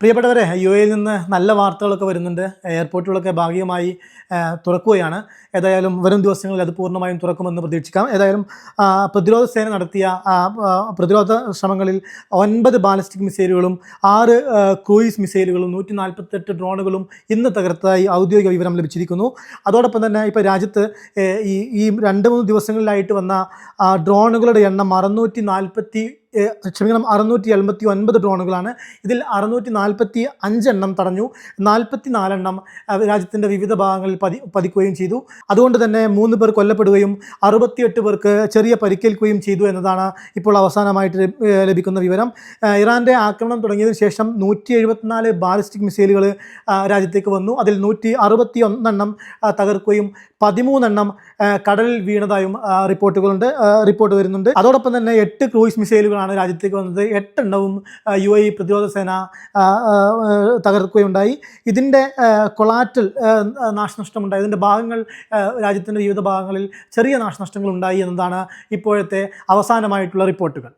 പ്രിയപ്പെട്ടവരെ, യുഎഇയിൽ നിന്ന് നല്ല വാർത്തകളൊക്കെ വരുന്നുണ്ട്. എയർപോർട്ടുകളൊക്കെ ഭാഗികമായി തുറക്കുകയാണ്. ഏതായാലും വരും ദിവസങ്ങളിൽ അത് പൂർണ്ണമായും തുറക്കുമെന്ന് പ്രതീക്ഷിക്കാം. ഏതായാലും പ്രതിരോധ സേന നടത്തിയ പ്രതിരോധ ശ്രമങ്ങളിൽ 9 ബാലിസ്റ്റിക് മിസൈലുകളും 6 ക്രൂയിസ് മിസൈലുകളും 148 ഡ്രോണുകളും ഇന്ന് തകർത്തതായി ഔദ്യോഗിക വിവരം ലഭിച്ചിരിക്കുന്നു. അതോടൊപ്പം തന്നെ ഇപ്പോൾ രാജ്യത്ത് ഈ 2-3 ദിവസങ്ങളിലായിട്ട് വന്ന ഡ്രോണുകളുടെ എണ്ണം 679 ഡ്രോണുകളാണ്. ഇതിൽ 645 എണ്ണം തടഞ്ഞു, 44 എണ്ണം രാജ്യത്തിൻ്റെ വിവിധ ഭാഗങ്ങളിൽ പതിക്കുകയും ചെയ്തു. അതുകൊണ്ട് തന്നെ 3 പേർ കൊല്ലപ്പെടുകയും 68 പേർക്ക് ചെറിയ പരിക്കേൽക്കുകയും ചെയ്തു എന്നതാണ് ഇപ്പോൾ അവസാനമായിട്ട് ലഭിക്കുന്ന വിവരം. ഇറാൻ്റെ ആക്രമണം തുടങ്ങിയതിനു ശേഷം 174 ബാലിസ്റ്റിക് മിസൈലുകൾ രാജ്യത്തേക്ക് വന്നു. അതിൽ 161 എണ്ണം തകർക്കുകയും 13 എണ്ണം കടലിൽ വീണതായും റിപ്പോർട്ട് വരുന്നുണ്ട്. അതോടൊപ്പം തന്നെ 8 ക്രൂയിസ് മിസൈലുകളാണ് രാജ്യത്തേക്ക് വന്നത്. 8 എണ്ണവും യുഎഇ പ്രതിരോധ സേന തകർക്കുകയുണ്ടായി. ഇതിൻ്റെ കൊളാറ്റൽ നാശനഷ്ടമുണ്ടായി. ഇതിൻ്റെ ഭാഗങ്ങൾ രാജ്യത്തിൻ്റെ വിവിധ ഭാഗങ്ങളിൽ ചെറിയ നാശനഷ്ടങ്ങൾ ഉണ്ടായി എന്നതാണ് ഇപ്പോഴത്തെ അവസാനമായിട്ടുള്ള റിപ്പോർട്ടുകൾ.